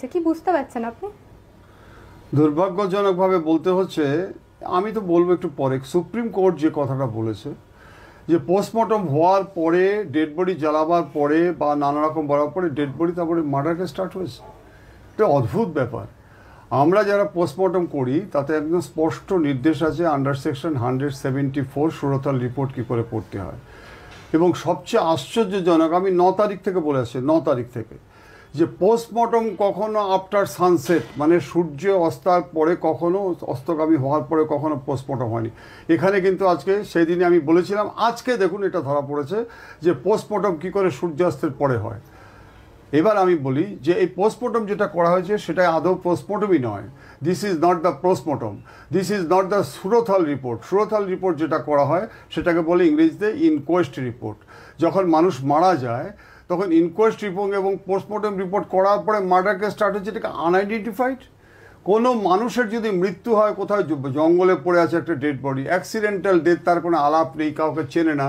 হচ্ছে, কি বুঝতে পারছেন আপনি? দুর্ভাগ্যজনকভাবে বলতে হচ্ছে, আমি তো বলবো একটু পরে, সুপ্রিম কোর্ট যে কথাটা বলেছে যে পোস্টমর্টম হওয়ার পরে, ডেড বডি জ্বালাবার পরে বা নানা রকম বলার পরে ডেড বডি তারপরে মার্ডারটা স্টার্ট হয়েছে। এটা অদ্ভুত ব্যাপার। আমরা যারা পোস্টমর্টম করি তাতে একদম স্পষ্ট নির্দেশ আছে আন্ডার সেকশন 174 সুরতাল রিপোর্ট কী করে পড়তে হয়। এবং সবচেয়ে আশ্চর্যজনক, আমি 9 তারিখ থেকে বলে আসছি, 9 তারিখ থেকে, যে পোস্টমর্টম কখনো আফটার সানসেট মানে সূর্য অস্তার পরে, কখনো অস্তগামী হওয়ার পরে কখনো পোস্টমর্টম হয়নি। এখানে কিন্তু আজকে, সেই দিনে আমি বলেছিলাম, আজকে দেখুন এটা ধরা পড়েছে যে পোস্টমর্টম কী করে সূর্যাস্তের পরে হয়। এবার আমি বলি যে এই পোস্টমর্টম যেটা করা হয়েছে সেটা আদৌ পোস্টমর্টমই নয়। This is not the post-mortem, this is not the Surathal report. Surathal report যেটা করা হয় সেটাকে বলে ইংরেজিতে ইনকোয়েস্ট রিপোর্ট। যখন মানুষ মারা যায় তখন ইনকোয়েস্ট রিপোর্ট এবং পোস্টমর্টম রিপোর্ট করার পরে মার্ডার কেস স্টার্ট হচ্ছে, এটাকে আনআইডেন্টিফাইড। কোনো মানুষের যদি মৃত্যু হয়, কোথাও জঙ্গলে পড়ে আছে একটা ডেড বডি, অ্যাক্সিডেন্টাল ডেথ, তার কোনো আলাপ নেই, কাউকে চেনে না,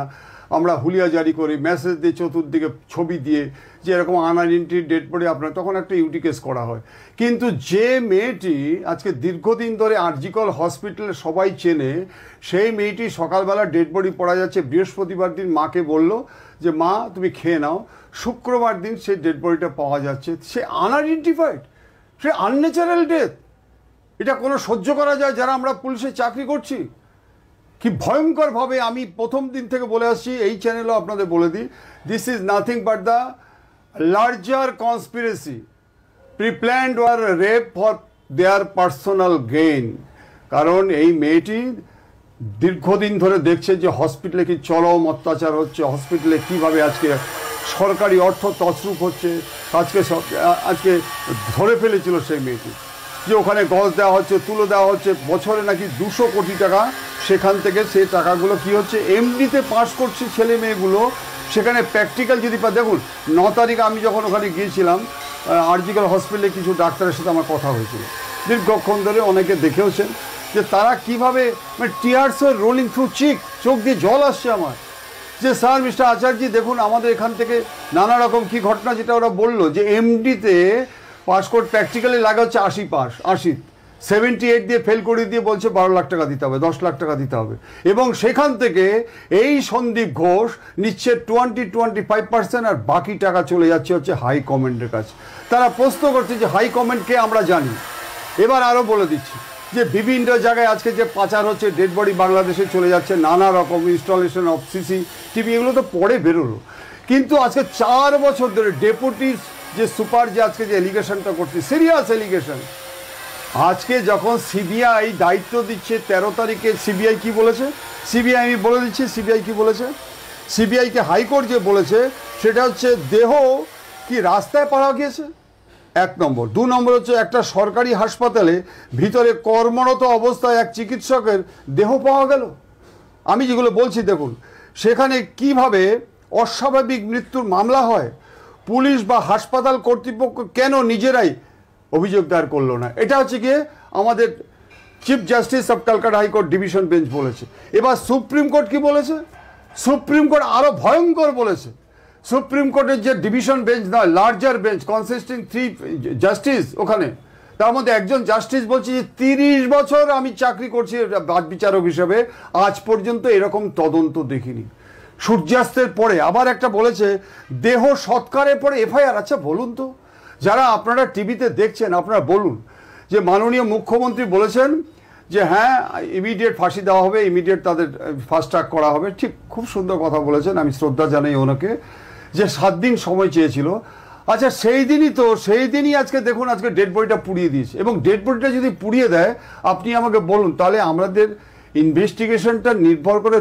আমরা হুলিয়া জারি করি, মেসেজ দিয়ে চতুর্দিকে ছবি দিয়ে যে এরকম আনআইডেন্টিফাইড ডেড বডি আপনার, তখন একটা ইউটি কেস করা হয়। কিন্তু যে মেয়েটি আজকে দীর্ঘদিন ধরে আরজিকর হসপিটালে সবাই চেনে, সেই মেয়েটি সকালবেলা ডেড বডি পড়া যাচ্ছে, বৃহস্পতিবার দিন মাকে বলল যে মা তুমি খেয়ে নাও, শুক্রবার দিন সেই ডেড বডিটা পাওয়া যাচ্ছে। সে আনআইডেন্টিফাইড, সে আনন্যাচারাল ডেথ। এটা কোনো সহ্য করা যায় যারা আমরা পুলিশে চাকরি করছি? কি ভয়ঙ্করভাবে, আমি প্রথম দিন থেকে বলে আসছি, এই চ্যানেলও আপনাদের বলে দিই, this is nothing but the larger conspiracy, preplanned war rape for their personal gain. কারণ এই মেয়েটি দীর্ঘদিন ধরে দেখছে যে হসপিটালে কি চরম অত্যাচার হচ্ছে, হসপিটালে কিভাবে আজকে সরকারি অর্থ তছরূপ হচ্ছে। আজকে ধরে ফেলেছিল সেই মেয়েটি যে ওখানে গজ দেওয়া হচ্ছে, তুলো দেওয়া হচ্ছে, বছরে নাকি 200 কোটি টাকা, সেখান থেকে সেই টাকাগুলো কি হচ্ছে, এমনিতে পাস করছে ছেলে মেয়েগুলো। সেখানে প্র্যাকটিক্যাল যদি দেখুন, 9 তারিখ আমি যখন ওখানে গিয়েছিলাম আরজিকর হসপিটালে, কিছু ডাক্তারের সাথে আমার কথা হয়েছিল, দীর্ঘক্ষণ ধরে অনেকে দেখেওছেন যে তারা কীভাবে, মানে টিয়ার্স রোলিং থ্রু চোখ দিয়ে জল আসছে আমার, যে স্যার মিস্টার আচার্যি দেখুন আমাদের এখান থেকে নানা রকম কী ঘটনা, যেটা ওরা বললো যে এমডিতে পাস কোর্স প্র্যাকটিক্যালি লাগা হচ্ছে 80, 78 দিয়ে ফেল করে দিয়ে বলছে 12 লাখ টাকা দিতে হবে, 10 লাখ টাকা দিতে হবে। এবং সেখান থেকে এই সন্দীপ ঘোষ নিচ্ছে 25% আর বাকি টাকা চলে যাচ্ছে হচ্ছে হাই কমান্ডের কাছে। তারা প্রশ্ন করছে যে হাই কমান্ডকে আমরা জানি। এবার আরও বলে দিচ্ছি যে বিভিন্ন জায়গায় আজকে যে পাচার হচ্ছে, ডেড বডি বাংলাদেশে চলে যাচ্ছে, নানা রকম ইনস্টলেশন অফ সিসিটিভি, এগুলো তো পরে বেরোলো। কিন্তু আজকে 4 বছর ধরে ডেপুটি যে সুপার যে আজকে যে এলিগেশনটা করছে, সিরিয়াস এলিগেশন, আজকে যখন সিবিআই দায়িত্ব দিচ্ছে 13 তারিখে, সিবিআই কি বলেছে, সিবিআই আমি বলে দিচ্ছি সিবিআই কি বলেছে। সিবিআইকে হাইকোর্ট যে বলেছে সেটা হচ্ছে দেহ কি রাস্তায় পাওয়া গিয়েছে, 1 নম্বর। 2 নম্বর হচ্ছে একটা সরকারি হাসপাতালে ভিতরে কর্মরত অবস্থায় এক চিকিৎসকের দেহ পাওয়া গেল। আমি যেগুলো বলছি দেখুন, সেখানে কিভাবে অস্বাভাবিক মৃত্যুর মামলা হয়, পুলিশ বা হাসপাতাল কর্তৃপক্ষ কেন নিজেরাই অভিযোগ দায়ের করলো না? এটা হচ্ছে গিয়ে আমাদের chief justice of Calcutta high court division bench বলেছে। এবার সুপ্রিম কোর্ট কি বলেছে? সুপ্রিম কোর্ট আরও ভয়ঙ্কর বলেছে। সুপ্রিম কোর্টের যে ডিভিশন বেঞ্চ নয়, লার্জার বেঞ্চ কনসিস্টিং 3 জাস্টিস, ওখানে তার মধ্যে একজন জাস্টিস বলছে যে 30 বছর আমি চাকরি করছি বাদ বিচারক হিসেবে, আজ পর্যন্ত এরকম তদন্ত দেখিনি। সূর্যাস্তের পরে আবার একটা বলেছে দেহ সৎকারের পরে এফআইআর। আচ্ছা বলুন তো, যারা আপনারা টিভিতে দেখছেন আপনারা বলুন যে মাননীয় মুখ্যমন্ত্রী বলেছেন যে হ্যাঁ ইমিডিয়েট ফাঁসি দেওয়া হবে, ইমিডিয়েট তাদের ফাস্ট ট্র্যাক করা হবে, ঠিক খুব সুন্দর কথা বলেছেন, আমি শ্রদ্ধা জানাই ওনাকে, যে 7 দিন সময় চেয়েছিল। আচ্ছা সেই দিনই আজকে দেখুন আজকে ডেড বডিটা পুড়িয়ে দিয়েছে। এবং ডেড বডিটা যদি পুড়িয়ে দেয়, আপনি আমাকে বলুন তাহলে আমাদের ইনভেস্টিগেশনটা নির্ভর করে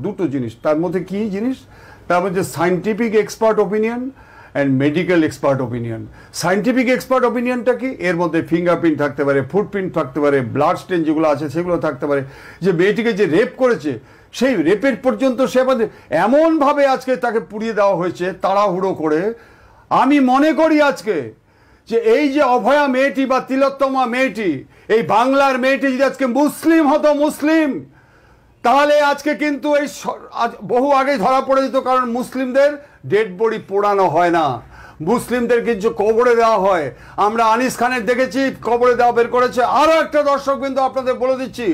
দুটো জিনিস। তার মধ্যে কী জিনিস? তার মধ্যে scientific expert opinion and medical expert opinion. Scientific expert ওপিনিয়নটা কি? এর মধ্যে ফিঙ্গারপ্রিন্ট থাকতে পারে, ফুটপ্রিন্ট থাকতে পারে, ব্লাড স্টেন যেগুলো আছে সেগুলো থাকতে পারে, যে মেয়েটিকে যে রেপ করেছে সেই রেপের পর্যন্ত সে আমাদের এমনভাবে আজকে তাকে পুড়িয়ে দেওয়া হয়েছে তাড়াহুড়ো করে। আমি মনে করি আজকে যে এই যে অভয়া মেয়েটি বা তিলোত্তমা মেয়েটি, এই বাংলার মেয়েটি যদি আজকে মুসলিম হতো, মুসলিম, তাহলে আজকে কিন্তু বহু আগেই ধরা পড়ে যেত। কারণ মুসলিমদের ডেড বডি পোড়ানো হয় না, মুসলিমদের কিছু কবরে দেওয়া হয়। আমরা আনিস খানের দেখেছি কবরে দেওয়া বের করেছে। আরও একটা দর্শক কিন্তু আপনাদের বলে দিচ্ছি,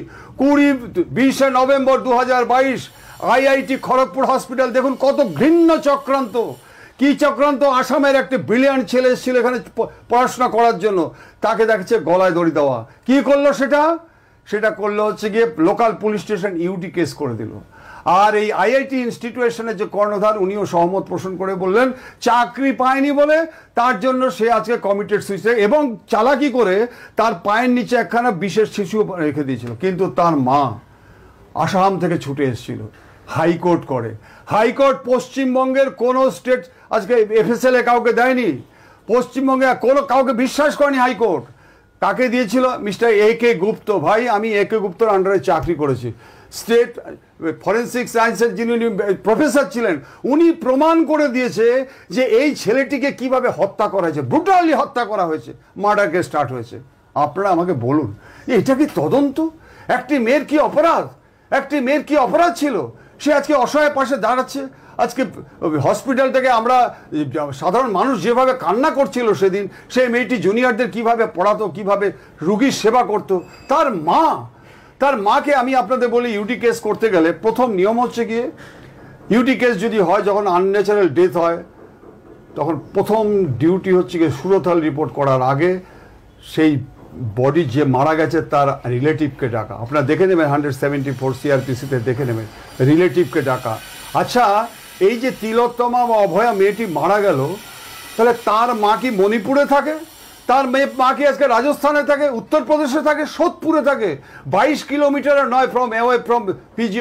20 নভেম্বর 2022 IIT খড়গপুর হসপিটাল, দেখুন কত ঘৃণ্য চক্রান্ত। কি চক্রান্ত? আসামের একটা ব্রিলিয়ান্ট ছেলে এসেছিল এখানে পড়াশোনা করার জন্য, তাকে দেখছে গলায় দড়ি দেওয়া। কি করলো সেটা করলো হচ্ছে গিয়ে লোকাল পুলিশ স্টেশন ইউটি কেস করে দিল। আর এই IIT ইনস্টিটিউশনের যে কর্ণধার, উনিও সহমত পোষণ করে বললেন চাকরি পায়নি বলে তার জন্য সে আজকে কমিটেড সুইসাইড, এবং চালাকি করে তার পায়ের নিচে একখানা বিশেষ শিশু রেখে দিয়েছিল। কিন্তু তার মা আসাম থেকে ছুটে এসেছিল, হাইকোর্ট করে। হাইকোর্ট পশ্চিমবঙ্গের কোনো স্টেট আজকে FSL কাউকে দেয়নি, পশ্চিমবঙ্গে কাউকে বিশ্বাস করেনি হাইকোর্ট। কাকে দিয়েছিল? মিস্টার AK গুপ্ত। ভাই, আমি AK গুপ্তর আন্ডারে চাকরি করেছি, স্টেট ফরেন্সিক সায়েন্সের যিনি প্রফেসর ছিলেন, উনি প্রমাণ করে দিয়েছে যে এই ছেলেটিকে কিভাবে হত্যা করা হয়েছে, ব্রুটালি হত্যা করা হয়েছে, মার্ডার কেস স্টার্ট হয়েছে। আপনারা আমাকে বলুন, এটা কি তদন্ত? একটি মেয়ের কি অপরাধ? একটি মেয়ের কি অপরাধ ছিল? সে আজকে অসহায় পাশে দাঁড়াচ্ছে। আজকে হসপিটাল থেকে আমরা সাধারণ মানুষ যেভাবে কান্না করছিল সেদিন, সেই মেয়েটি জুনিয়রদের কিভাবে পড়াতো, কিভাবে রুগীর সেবা করত, তার মাকে আমি আপনাদের বলি, ইউটি কেস করতে গেলে প্রথম নিয়ম হচ্ছে গিয়ে, ইউটি কেস যদি হয়, যখন আনন্যাচারাল ডেথ হয়, তখন প্রথম ডিউটি হচ্ছে গিয়ে সুরতহাল রিপোর্ট করার আগে সেই বডি যে মারা গেছে তার রিলেটিভকে ডাকা। আপনারা দেখে নেবেন 174 CRPC-তে দেখে নেবেন, রিলেটিভকে ডাকা। আচ্ছা, এই যে তিলোত্তমা বা অভয়া মেয়েটি মারা গেল, তাহলে তার মা কি মণিপুরে থাকে? তার মা কি আজকে রাজস্থানে থাকে, উত্তরপ্রদেশে থাকে, সোদপুরে থাকে? 22 কিলোমিটার নয় ফ্রম PG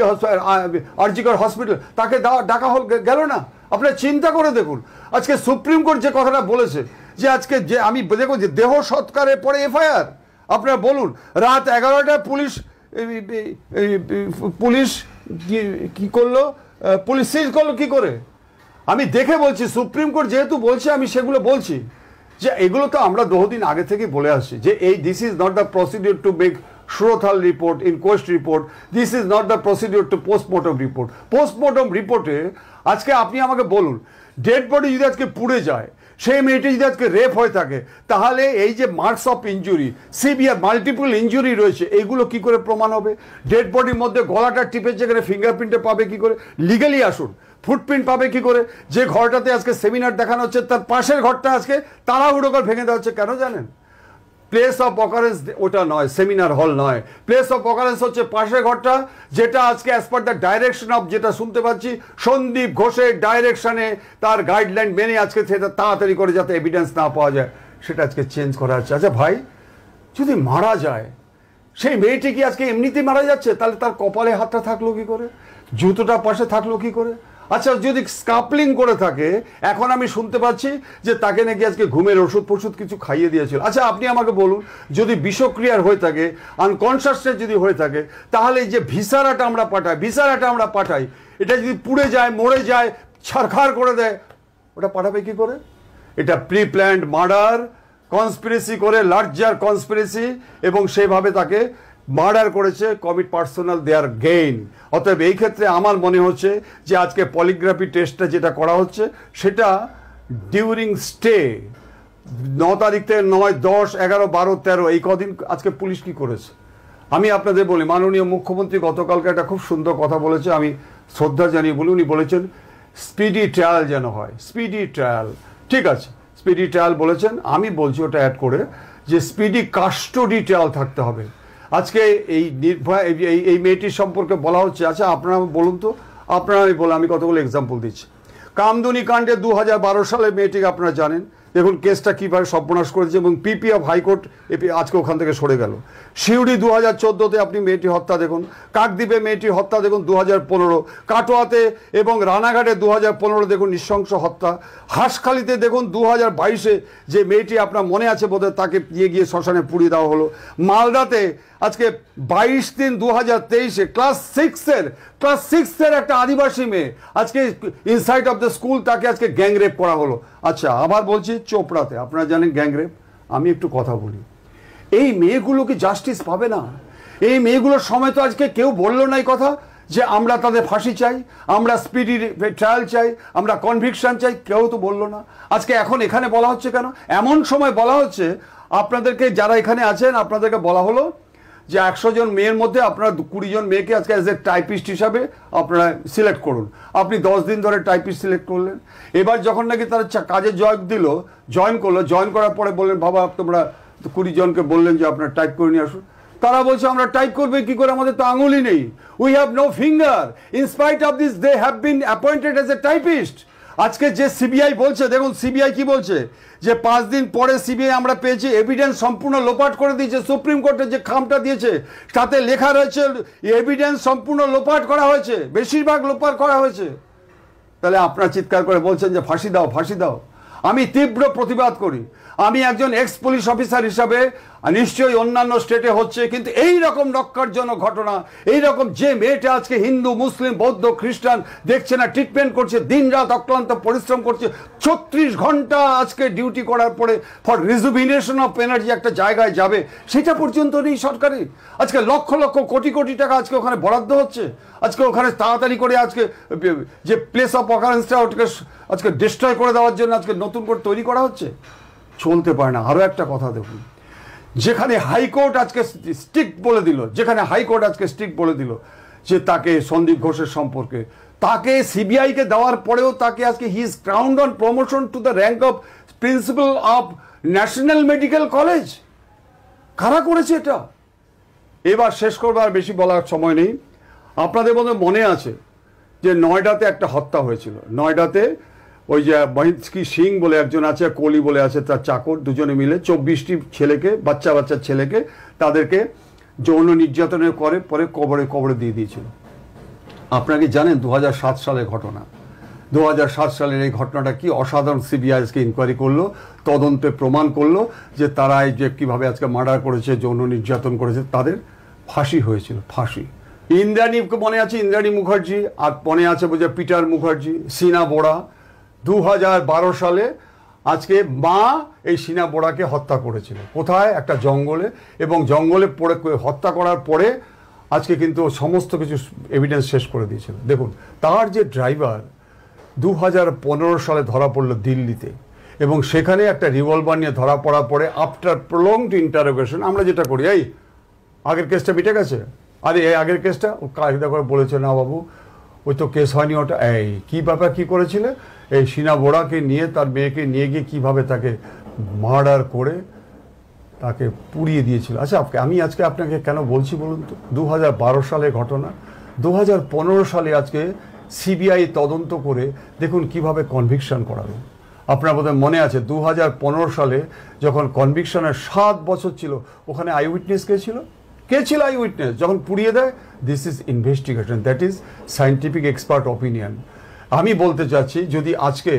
আরজিকর হসপিটাল, তাকে ডাকা গেল না? আপনারা চিন্তা করে দেখুন, আজকে সুপ্রিম কোর্ট যে কথাটা বলেছে যে আজকে যে আমি দেখো যে দেহ সৎকারের পরে FIR, আপনারা বলুন, রাত 11টায় পুলিশ কি করলো? পুলিশ সিজ করলো কি করে? আমি দেখে বলছি, সুপ্রিম কোর্ট যেহেতু বলছে আমি সেগুলো বলছি, যে এগুলো তো আমরা বহুদিন আগে থেকে বলে আসছি যে this is not the procedure to make সুরতহাল report, inquest report, this is not the procedure to postmortem report. Postmortem রিপোর্টে আজকে আপনি আমাকে বলুন, ডেড বডি যদি আজকে পুড়ে যায়, সেই মেয়েটি যদি আজকে রেপ হয়ে থাকে, তাহলে এই যে marks of injury, severe multiple injury রয়েছে, এইগুলো কি করে প্রমাণ হবে? ডেড বডির মধ্যে গলাটা টিপে যেখানে ফিঙ্গারপ্রিন্টে পাবে কি করে? লিগালি আসুন, ফুটপ্রিন্ট পাবে কি করে? যে ঘরটাতে আজকে সেমিনার দেখানো হচ্ছে তার পাশের ঘরটা আজকে তাড়াহুড়ো করে ভেঙে দেওয়া হচ্ছে, কেন জানেন? প্লেস অফ অকারেন্স ওটা নয়, সেমিনার হল নয়, প্লেস অফ অকারেন্স হচ্ছে পাশের ঘরটা, যেটা আজকে as per the direction of, যেটা শুনতে পাচ্ছি সন্দীপ ঘোষের ডাইরেকশনে, তার গাইডলাইন মেনে আজকে সেটা তাড়াতাড়ি করে যাতে এভিডেন্স না পাওয়া যায় সেটা আজকে চেঞ্জ করা হচ্ছে। আচ্ছা ভাই, যদি মারা যায়, সেই মেয়েটি কি আজকে এমনিতেই মারা যাচ্ছে, তাহলে তার কপালে হাতটা থাকলো কি করে? জুতোটা পাশে থাকলো কি করে? আচ্ছা, যদি স্কাপলিং করে থাকে, এখন আমি শুনতে পাচ্ছি যে তাকে নাকি আজকে ঘুমের ওষুধ কিছু খাইয়ে দিয়েছিল। আচ্ছা, আপনি আমাকে বলুন, যদি বিষক্রিয়ার হয়ে থাকে, আনকনশাসনেস যদি হয়ে থাকে, তাহলে যে ভিসারাটা আমরা পাঠাই, এটা যদি পুড়ে যায়, মরে যায়, ছারখার করে দেয়, ওটা পাঠাবে কি করে? এটা প্রি প্ল্যান্ড মার্ডার, কনস্পিরেসি করে, লার্জার কনস্পিরেসি, এবং সেভাবে তাকে মার্ডার করেছে, কমিট পার্সোনাল দেয়ার গেইন। অতএব এই ক্ষেত্রে আমার মনে হচ্ছে যে আজকে পলিগ্রাফি টেস্টটা যেটা করা হচ্ছে সেটা ডিউরিং স্টে 9 তারিখ থেকে 9, 10, 11, 12, 13 এই কদিন আজকে পুলিশ কি করেছে? আমি আপনাদের বলি, মাননীয় মুখ্যমন্ত্রী গতকালকে একটা খুব সুন্দর কথা বলেছে, আমি শ্রদ্ধা জানিয়ে বলি। উনি বলেছেন স্পিডি ট্রায়াল যেন হয়, স্পিডি ট্রায়াল। ঠিক আছে, স্পিডি ট্রায়াল বলেছেন, আমি বলছি ওটা অ্যাড করে যে স্পিডি কাস্টোডি ট্রায়াল থাকতে হবে। আজকে এই নির্ভয়া এই মেয়েটির সম্পর্কে বলা হচ্ছে। আচ্ছা, আপনারা বলুন তো, আমি কতগুলো এক্সাম্পল দিচ্ছি। কামদুনি কাণ্ডে 2012 সালে মেয়েটিকে আপনারা জানেন, দেখুন কেসটা কীভাবে সর্বনাশ করেছে, এবং পিপি অফ হাইকোর্ট আজকে ওখান থেকে সরে গেল। সিউড়ি 2014-তে আপনি মেয়েটি হত্যা দেখুন, কাকদ্বীপে মেয়েটি হত্যা দেখুন 2015, কাটোয়াতে এবং রানাঘাটে 2015 দেখুন নৃশংস হত্যা, হাঁসখালিতে দেখুন 2022-এ যে মেয়েটি আপনার মনে আছে বোধহয়, তাকে গিয়ে শ্মশানে পুড়িয়ে দেওয়া হলো। মালদাতে আজকে 22/3/2023-এ ক্লাস 6-এর একটা আদিবাসী মেয়ে আজকে ইনসাইড অফ দ্য স্কুল, তাকে আজকে গ্যাংরেপ করা হলো। আচ্ছা, আবার বলছি চোপড়াতে, আপনারা জানেন গ্যাংরেপ। আমি একটু কথা বলি, এই মেয়েগুলো কি জাস্টিস পাবে না? এই মেয়েগুলোর সময় তো আজকে কেউ বললো না এই কথা যে আমরা তাদের ফাঁসি চাই, আমরা স্পিডি ট্রায়াল চাই, আমরা কনভিকশন চাই? কেউ তো বললো না। আজকে এখন এখানে বলা হচ্ছে কেন? এমন সময় বলা হচ্ছে আপনাদেরকে, যারা এখানে আছেন আপনাদেরকে বলা হলো যে 100 জন মেয়ের মধ্যে আপনারা 20 জন মেয়েকে আজকে অ্যাজ এ টাইপিস্ট হিসাবে আপনারা সিলেক্ট করুন। আপনি 10 দিন ধরে টাইপিস্ট সিলেক্ট করলেন। এবার যখন নাকি তারা কাজে জয়েন করলো, জয়েন করার পরে বললেন বাবা তোমরা 20 জনকে বললেন যে আপনারা টাইপ করে নিয়ে আসুন। তারা বলছে আমরা টাইপ করবে কি করে, আমাদের তো আঙুলই নেই, we have no finger. In spite of this they have been appointed as a typist. আজকে যে সিবিআই বলছে, দেখুন সিবিআই কি বলছে, যে 5 দিন পরে সিবিআই আমরা পেয়েছি এভিডেন্স সম্পূর্ণ লোপাট করে দিয়েছে। সুপ্রিম কোর্টের যে খামটা দিয়েছে তাতে লেখা রয়েছে এভিডেন্স সম্পূর্ণ লোপাট করা হয়েছে, বেশিরভাগ লোপাট করা হয়েছে। তাহলে আপনারা চিৎকার করে বলছেন যে ফাঁসি দাও, ফাঁসি দাও। আমি তীব্র প্রতিবাদ করি। আমি একজন এক্স পুলিশ অফিসার হিসাবে, নিশ্চয়ই অন্যান্য স্টেটে হচ্ছে, কিন্তু এই রকম নক্কারজনক ঘটনা, এই রকম যে মেয়েটা আজকে হিন্দু মুসলিম বৌদ্ধ খ্রিস্টান দেখছে না, ট্রিটমেন্ট করছে, দিন রাত অক্লান্ত পরিশ্রম করছে, 36 ঘন্টা আজকে ডিউটি করার পরে ফর রিজুভিনেশন অফ এনার্জি একটা জায়গায় যাবে, সেটা পর্যন্ত নেই সরকারি। আজকে লক্ষ লক্ষ কোটি কোটি টাকা আজকে ওখানে বরাদ্দ হচ্ছে। আজকে ওখানে তাড়াতাড়ি করে আজকে যে প্লেস অফ অকারেন্সটা ওটাকে আজকে ডিস্ট্রয় করে দেওয়ার জন্য আজকে নতুন করে তৈরি করা হচ্ছে। চলতে পারে না। আরও একটা কথা দেখুন, যেখানে হাইকোর্ট আজকে স্ট্রিক্ট বলে দিল, যে তাকে সন্দীপ ঘোষের সম্পর্কে, তাকে সিবিআইকে দেওয়ার পরেও তাকে আজকে he is crowned on promotion to the rank of principal of national medical college. কারা করেছে এটা? এবার শেষ করবার বেশি বলার সময় নেই। আপনাদের মনে আছে যে নয়ডাতে একটা হত্যা হয়েছিল। নয়ডাতে ওই যে মহিন্দ্র সিং বলে একজন আছে, কোহলি বলে আছে তার চাকর, দুজনে মিলে 24টি ছেলেকে, বাচ্চা ছেলেকে তাদেরকে যৌন নির্যাতনের পরে কবরে দিয়ে দিয়েছিল। আপনারা কি জানেন 2007 সালের ঘটনা? 2007 সালের এই ঘটনাটা কি অসাধারণ। সিবিআই আজকে ইনকোয়ারি করলো, তদন্তে প্রমাণ করলো যে তারা এই যে কীভাবে আজকে মার্ডার করেছে, যৌন নির্যাতন করেছে, তাদের ফাঁসি হয়েছিল। ফাঁসি। ইন্দ্রাণী মনে আছে, ইন্দ্রাণী মুখার্জি, আর মনে আছে বোঝা পিটার মুখার্জি, সিনা বোরা। 2012 সালে আজকে মা এই সিনা বোরাকে হত্যা করেছিল। কোথায়? একটা জঙ্গলে। এবং জঙ্গলে পড়ে হত্যা করার পরে আজকে কিন্তু সমস্ত কিছু এভিডেন্স শেষ করে দিয়েছিল। দেখুন, তার যে ড্রাইভার 2015 সালে ধরা পড়লো দিল্লিতে, এবং সেখানে একটা রিভলভার নিয়ে ধরা পড়ার পরে আফটার প্রলংড ইন্টারোগেশন, আমরা যেটা করি, এই আগের কেসটা মিটে গেছে, আরে এই আগের কেসটা কায়দা করে বলেছে না বাবু ওই তো কেস হয়নি, ওটা এই কী ব্যাপার, কী করেছিল, এই সিনা বোরাকে নিয়ে তার মেয়েকে নিয়ে গিয়ে কীভাবে তাকে মার্ডার করে তাকে পুড়িয়ে দিয়েছিল। আচ্ছা, আমি আজকে আপনাকে কেন বলছি বলুন তো? 2012 সালে ঘটনা, 2015 সালে আজকে সিবিআই তদন্ত করে দেখুন কিভাবে কনভিকশন করালো। আপনার বোধহয় মনে আছে 2015 সালে যখন কনভিকশনের 7 বছর ছিল, ওখানে আই উইটনেস কে ছিল আই উইটনেস যখন পুড়িয়ে দেয়? This is investigation, that is scientific expert opinion. আমি বলতে চাচ্ছি, যদি আজকে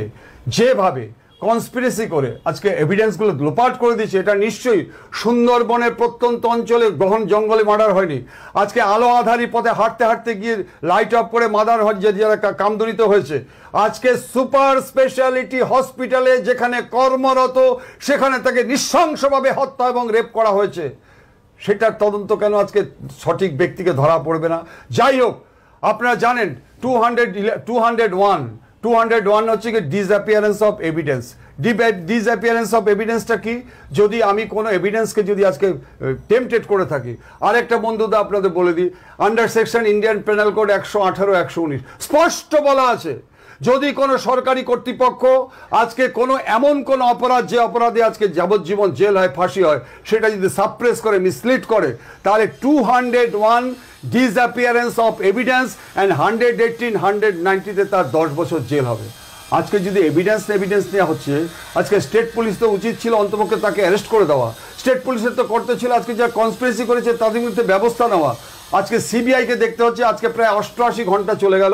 যেভাবে কনস্পিরেসি করে আজকে এভিডেন্সগুলো লোপাট করে দিচ্ছে, এটা নিশ্চয়ই সুন্দরবনের প্রত্যন্ত অঞ্চলে গহন জঙ্গলে মার্ডার হয়নি। আজকে আলো আধারি পথে হাঁটতে হাঁটতে গিয়ে লাইট অফ করে মার্ডার হচ্ছে যারা কামদুনিত হয়েছে। আজকে সুপার স্পেশালিটি হসপিটালে যেখানে কর্মরত, সেখানে তাকে নৃশংসভাবে হত্যা এবং রেপ করা হয়েছে। সেটার তদন্ত কেন আজকে সঠিক ব্যক্তিকে ধরা পড়বে না? যাই হোক, আপনারা জানেন 201 হচ্ছে কি disappearance of evidence. Disappearance of এভিডেন্সটা কি? যদি আমি কোনো এভিডেন্সকে যদি আজকে টেম্পটেড করে থাকি, আরেকটা বন্ধুদা আপনাদের বলে দিই, under section Indian penal code 118, 119 স্পষ্ট বলা আছে, যদি কোনো সরকারি কর্তৃপক্ষ আজকে কোনো এমন কোনো অপরাধ, যে অপরাধে আজকে যাবজ্জীবন জেল হয়, ফাঁসি হয়, সেটা যদি সাপ্রেস করে, মিসলিড করে, তাহলে 201 ডিসঅ্যাপিয়ারেন্স অফ এভিডেন্স অ্যান্ড 118, 190-তে তার 10 বছর জেল হবে। আজকে যদি এভিডেন্স নেওয়া হচ্ছে, আজকে স্টেট পুলিশ তো উচিত ছিল অন্তপক্ষে তাকে অ্যারেস্ট করে দেওয়া। স্টেট পুলিশের তো করতে ছিল আজকে যা কনস্পিরেসি করেছে তাদের বিরুদ্ধে ব্যবস্থা নেওয়া। আজকে সিবিআইকে দেখতে হচ্ছে আজকে প্রায় 88 ঘন্টা চলে গেল।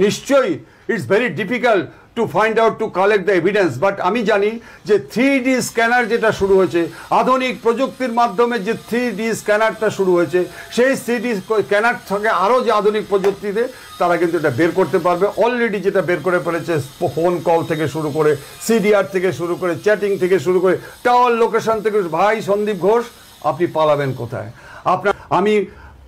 নিশ্চয়ই it's very difficult to find out, to collect the evidence, but আমি জানি যে 3D স্ক্যানার যেটা শুরু হয়েছে, আধুনিক প্রযুক্তির মাধ্যমে যে 3D স্ক্যানারটা শুরু হয়েছে, সেই 3D স্ক্যানার থেকে আরও যে আধুনিক প্রযুক্তিতে তারা কিন্তু এটা বের করতে পারবে। অলরেডি যেটা বের করে ফেলেছে, ফোন কল থেকে শুরু করে, সিডিআর থেকে শুরু করে, চ্যাটিং থেকে শুরু করে, টাওয়ার লোকেশন থেকে। ভাই সন্দীপ ঘোষ, আপনি পালাবেন কোথায়? আমি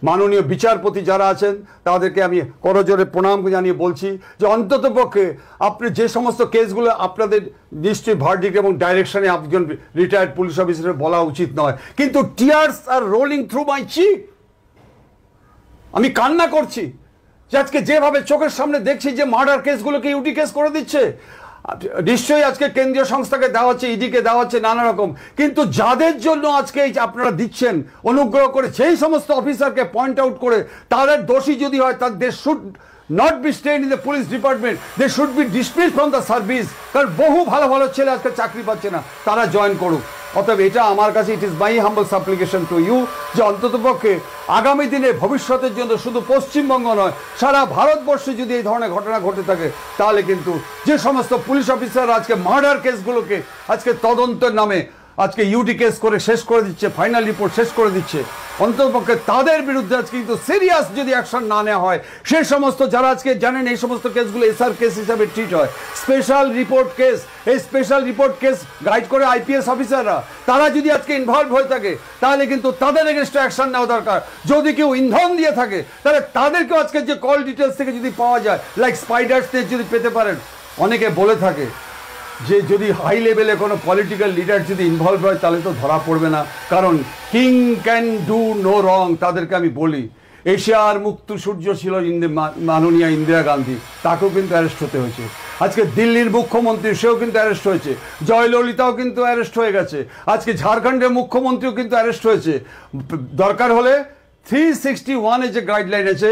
মাননীয় বিচারপতি যারা আছেন তাদেরকে আমি করজোরে প্রণাম জানিয়ে বলছি যে অন্ততপক্ষে আপনি যে সমস্ত কেসগুলো আপনাদের নিশ্চয়ই ভার্ডিক্ট এবং ডাইরেকশনে একজন রিটায়ার্ড পুলিশ অফিসারের বলা উচিত নয়, কিন্তু tears are rolling through my cheek. আমি কান্না করছি যে আজকে যেভাবে চোখের সামনে দেখছি যে মার্ডার কেসগুলোকে ইউটি কেস করে দিচ্ছে। নিশ্চয়ই আজকে কেন্দ্রীয় সংস্থাকে দেওয়া হচ্ছে, ইডিকে দেওয়া হচ্ছে, নানা রকম, কিন্তু যাদের জন্য আজকে এই যে আপনারা দিচ্ছেন, অনুগ্রহ করে সেই সমস্ত অফিসারকে পয়েন্ট আউট করে তাদের দোষী যদি হয় তার they should not be stayed in the police department, they should be dismiss from the service. কারণ বহু ভালো ভালো ছেলে আজকে চাকরি পাচ্ছে না, তারা জয়েন করুক। অতএব এটা আমার কাছে it is my humble supplication to you যে অন্ততপক্ষে আগামী দিনে ভবিষ্যতের জন্য শুধু পশ্চিমবঙ্গ নয় সারা ভারতবর্ষে যদি এই ধরনের ঘটনা ঘটে থাকে তাহলে কিন্তু যে সমস্ত পুলিশ অফিসার আজকে মার্ডার কেসগুলোকে আজকে তদন্তের নামে আজকে ইউটি কেস করে শেষ করে দিচ্ছে, ফাইনাল রিপোর্ট শেষ করে দিচ্ছে, অন্ততপক্ষে তাদের বিরুদ্ধে আজকে কিন্তু সিরিয়াস যদি অ্যাকশন না নেওয়া হয়, সেই সমস্ত যারা আজকে জানেন এই সমস্ত কেসগুলো এসআর কেস হিসাবে ট্রিট হয়, স্পেশাল রিপোর্ট কেস, এই স্পেশাল রিপোর্ট কেস গাইড করে আইপিএস অফিসাররা, তারা যদি আজকে ইনভলভ হয়ে থাকে তাহলে কিন্তু তাদের এগেনস্টে অ্যাকশন নেওয়া দরকার। যদি কেউ ইন্ধন দিয়ে থাকে তাহলে তাদেরকেও আজকে যে কল ডিটেলস থেকে যদি পাওয়া যায়, লাইক স্পাইডার্স যদি পেতে পারেন। অনেকে বলে থাকে যে যদি হাই লেভেলে কোনো পলিটিক্যাল লিডার যদি ইনভলভ হয় তাহলে তো ধরা পড়বে না, কারণ king can do no wrong. তাদেরকে আমি বলি এশিয়ার মুক্ত সূর্য ছিল মাননীয় ইন্দিরা গান্ধী, তাকেও কিন্তু অ্যারেস্ট হতে হয়েছে। আজকে দিল্লির মুখ্যমন্ত্রী সেও কিন্তু অ্যারেস্ট হয়েছে, জয়ললিতাও কিন্তু অ্যারেস্ট হয়ে গেছে, আজকে ঝাড়খণ্ডের মুখ্যমন্ত্রীও কিন্তু অ্যারেস্ট হয়েছে। দরকার হলে 361 যে গাইডলাইন আছে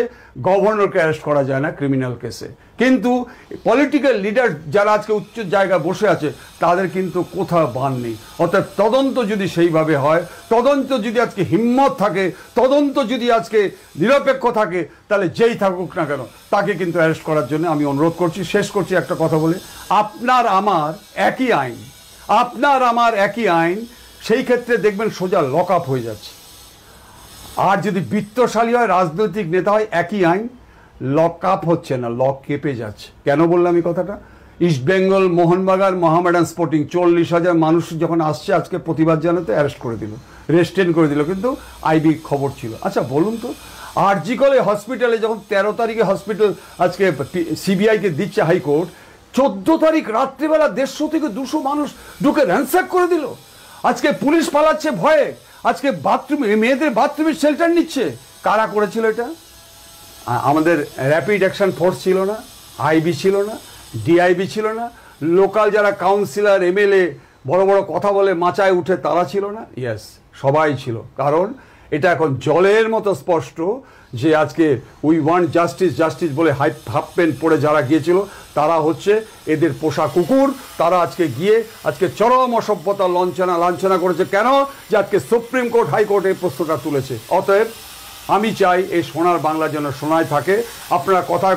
গভর্নরকে অ্যারেস্ট করা যায় না ক্রিমিনাল কেসে, কিন্তু পলিটিক্যাল লিডার যারা আজকে উচ্চ জায়গায় বসে আছে তাদের কিন্তু কোথাও বান নেই। অর্থাৎ তদন্ত যদি সেইভাবে হয়, তদন্ত যদি আজকে হিম্মত থাকে, তদন্ত যদি আজকে নিরপেক্ষ থাকে, তাহলে যেই থাকুক না কেন তাকে কিন্তু অ্যারেস্ট করার জন্য আমি অনুরোধ করছি। শেষ করছি একটা কথা বলে, আপনার আমার একই আইন, আপনার আমার একই আইন, সেই ক্ষেত্রে দেখবেন সোজা লক আপ হয়ে যাচ্ছে। আর যদি বিত্তশালী হয়, রাজনৈতিক নেতা হয়, একই আইন, লক আপ হচ্ছে না, লক কেঁপে যাচ্ছে। কেন বললাম এই কথাটা? ইস্টবেঙ্গল, মোহনবাগান, মোহামেডান স্পোর্টিং 40,000 মানুষ যখন আসছে আজকে প্রতিবাদ জানাতে, অ্যারেস্ট করে দিল, রেস্টেন করে দিল, কিন্তু আইবি খবর ছিল। আচ্ছা বলুন তো, আরজি কলে হসপিটালে যখন 13 তারিখে হসপিটাল আজকে সিবিআইকে দিচ্ছে হাইকোর্ট, 14 তারিখ রাত্রিবেলা 150 থেকে 200 মানুষ ঢুকে র্যানস্যাক করে দিল। আজকে পুলিশ পালাচ্ছে ভয়ে, আজকে বাথরুমে মেয়েদের বাথরুমে শেল্টার নিচ্ছে। কারা করেছিল এটা? আমাদের র্যাপিড অ্যাকশন ফোর্স ছিল না, আইবি ছিল না, ডিআইবি ছিল না, লোকাল যারা কাউন্সিলর, এমএলএ বড় বড় কথা বলে মাচায় উঠে তারা ছিল না? ইয়েস, সবাই ছিল। কারণ এটা এখন জলের মতো স্পষ্ট যে আজকে উই ওয়ান্ট জাস্টিস জাস্টিস বলে হাফ প্যান্ট পরে যারা গিয়েছিল তারা হচ্ছে এদের পোষা কুকুর। তারা আজকে গিয়ে আজকে চরম অসভ্যতা লাঞ্ছনা করেছে। কেন? যে আজকে সুপ্রিম কোর্ট, হাইকোর্ট এই প্রশ্নটা তুলেছে। অতএব আমি চাই এই সোনার বাংলা যেন সোনায় থাকে। আপনারা কথা